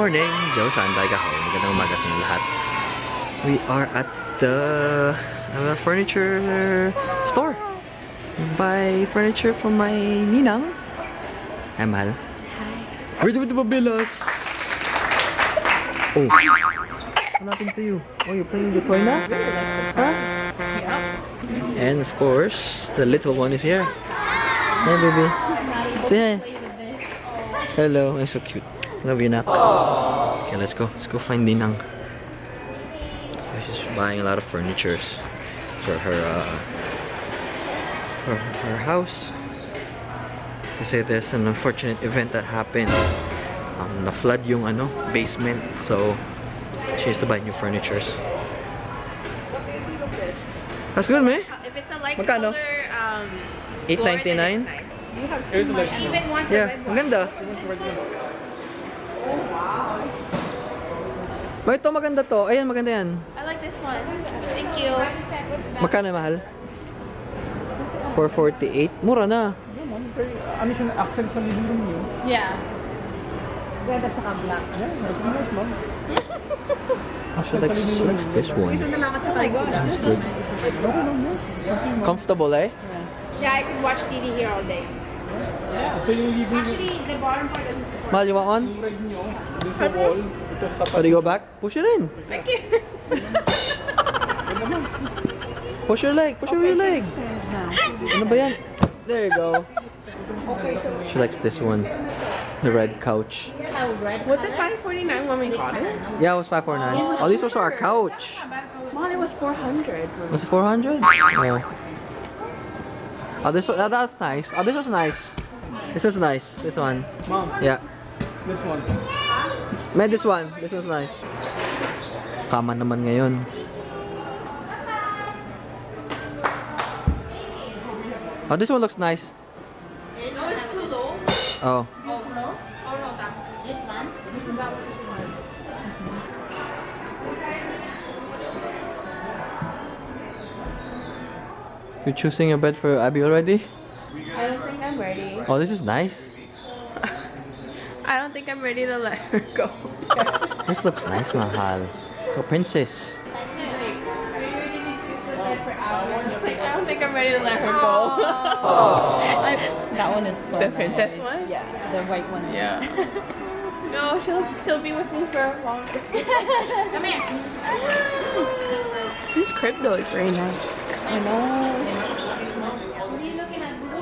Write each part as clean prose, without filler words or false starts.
morning! Josan, tayo kahoy. Magandang umaga sa inyo lahat. We are at the furniture store. Buy furniture from my ninang. Hi, mahal. Hi. Where do we Bilas? Oh. What happened to you? Oh, you're playing the toy now? Huh? Yeah. And of course, the little one is here. Hey, baby. Say hi. Hello. You're so cute. Love you, Nak. Okay, let's go. Let's go find Ninang. She's buying a lot of furnitures for her house. Kasi there's an unfortunate event that happened. Na-flood yung basement, so she has to buy new furnitures. That's good, man. If it's a light Magkano? color, $8.99. you have so much. Even once Yeah, ang ganda. Ba, ito maganda to. Ayan, maganda yan. I like this one. Thank you. Magkano mahal? 448. Mura na. Ano siya accent sa living room niyo? Yeah. Yeah, that's a black. Yeah, that's nice, mom. She likes this one. Oh my gosh. It's good. Comfortable, eh? Yeah, I could watch TV here all day. Yeah. So yung living room, Actually, the bottom part doesn't. Mahal, you want one? yung red niyo, dun sa wall, ito sa Oh, do you go back? Push it in. I can't. Push your leg. Push your leg. Ano ba yan? There you go. She likes this one. The red couch. Was it $5.49 when we got it? Yeah, it was 549. Oh, this was our couch. Mom, it was $400. Was it 400? Oh. Oh, this one. That's nice. Oh, this was nice. This was nice. This one. Mom, Yeah. this one. Man, this one. This was nice. Kama naman ngayon. Oh, this one looks nice. No, it's too low. Oh. Oh, no? Oh, no, that. This one? That was this one. You're choosing a bed for Abby already? I don't think I'm ready. Oh, this is nice. I don't think I'm ready to let her go. This looks nice, mahal. Oh, princess. I don't think I'm ready to let her go. That one is so The princess one? Yeah, the white one. Yeah. No, she'll be with me for longer. Come here. This crib though is very nice. I know.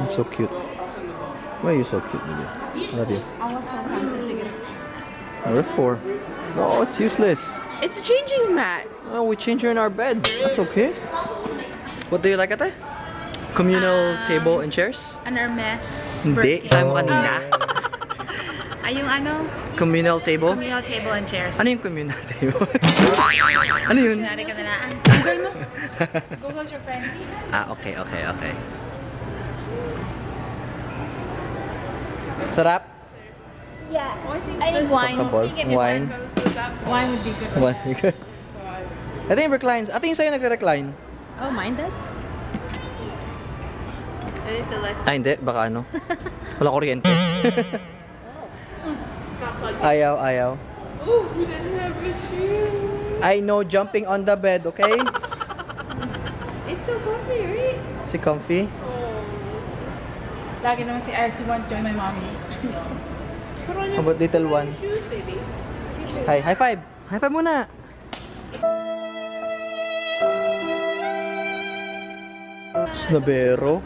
It's so cute. Why are you so cute, Miguel? I love you. I was so tempted to get. We're 4. No, it's useless. It's a changing mat. Oh, we change her in our bed. That's okay. What do you like, ate? Communal table and chairs? An Hermes. Hindi. Sabi mo kanina. Ay, yung ano? Communal table? Communal table and chairs. Ano yung communal table? Ano yun? Sinari ka na lang. Google mo. Google's your friend. Okay. Sarap? Yeah. I need wine. Comfortable. Can you give me Wine. Wine would be good. What? Ate yung reclines. Ate yung sa'yo nagre-recline. Oh, mine does? I need to let Hindi. Baka ano. Wala kuryente. Ayaw. Ooh, he doesn't have a shoe. I know jumping on the bed, okay? It's so comfy, right? Si comfy. Lagi naman si Iris, you want to join my mommy. Put on How about little one? shoes, baby. Hi, high five. High five muna. Snabero.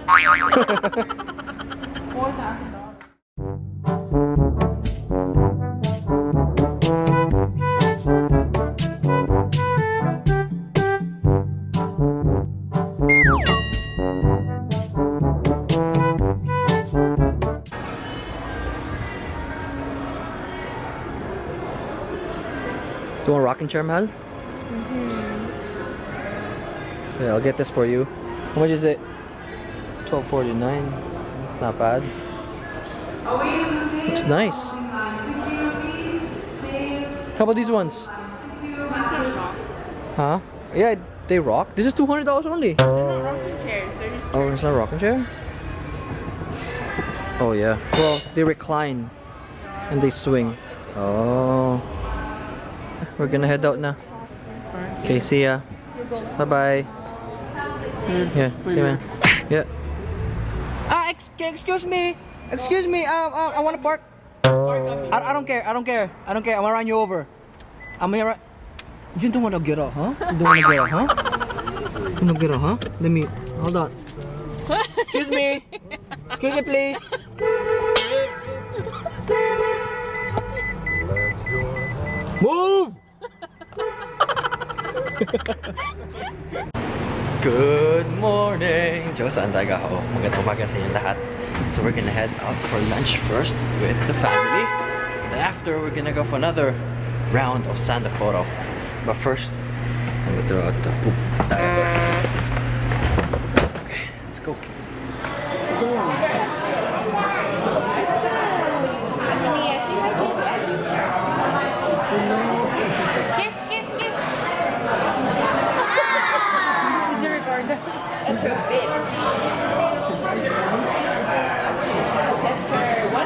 Do you want a rocking chair, Mal? Yeah, I'll get this for you. How much is it? $12.49. It's not bad. Looks nice. How about these ones? Huh? Yeah, they rock. This is $200 only. Rocking chairs. They're just Oh, it's not a rocking chair? Oh yeah. Well, they recline and they swing. Oh. we're gonna head out na. Okay, see ya. Bye-bye. Yeah, see you, man. Yeah. Excuse me. Excuse me. I want to park. I don't care. I don't care. I don't care. I'm gonna run you over. I'm gonna run. You don't wanna get out, huh? You don't wanna get out, huh? You wanna get out, huh? Let me. Hold on. Excuse me. Excuse me, please. Move! Good morning! Diyos, saan tayo ako? Magandang umaga sa inyo lahat. So we're gonna head out for lunch first with the family. And after, we're gonna go for another round of Santa photo. But first, I'm gonna throw out the poop diaper. Okay, let's go. Kiss, kiss, kiss. Did you record that? That's her bit. That's her what?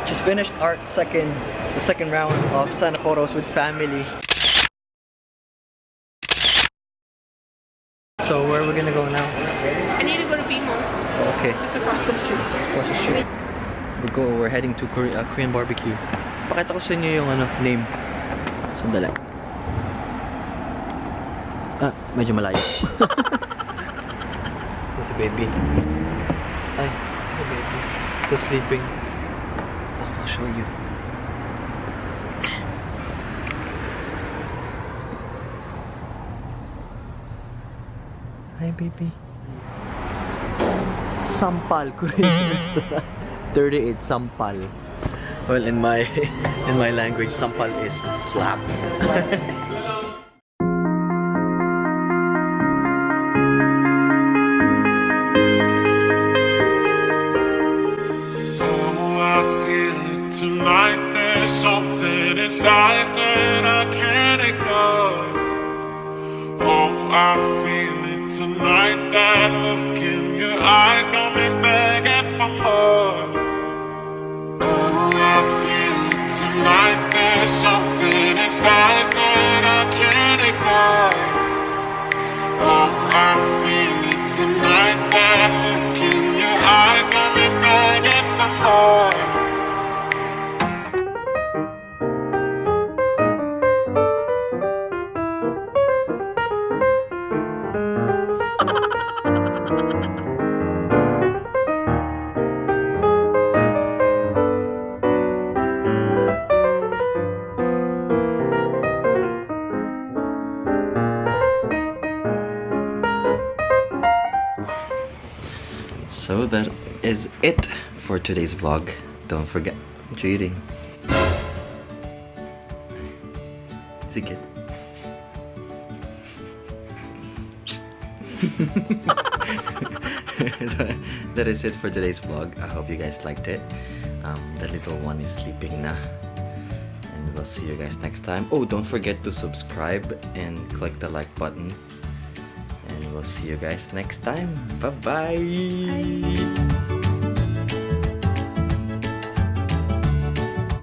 Just finished our second round of Santa photos with family. So where are we gonna go now? I need to go to Bimo. Okay, It's across the street. across the street. We're heading to Korean barbecue. Pakita ko sa inyo yung name. Sandali. Ah, medyo malayo. Si baby. Ay, the baby. Still sleeping. I'll show you. Hi, baby. Sampal Korean restaurant. 38 Sampal. Well, in my language, Sampal is slap. Tonight there's something inside that I can't ignore. Oh, I feel it tonight. That look in your eyes got me begging for more. Oh, I feel it tonight. There's something inside that I can't ignore. Oh, I feel it tonight. That look in your eyes got me begging for more. So that is it for today's vlog. Don't forget, what you eating? Sige. That is it for today's vlog. I hope you guys liked it. The little one is sleeping na. And we'll see you guys next time. Oh, don't forget to subscribe and click the like button. And we'll see you guys next time. Bye-bye.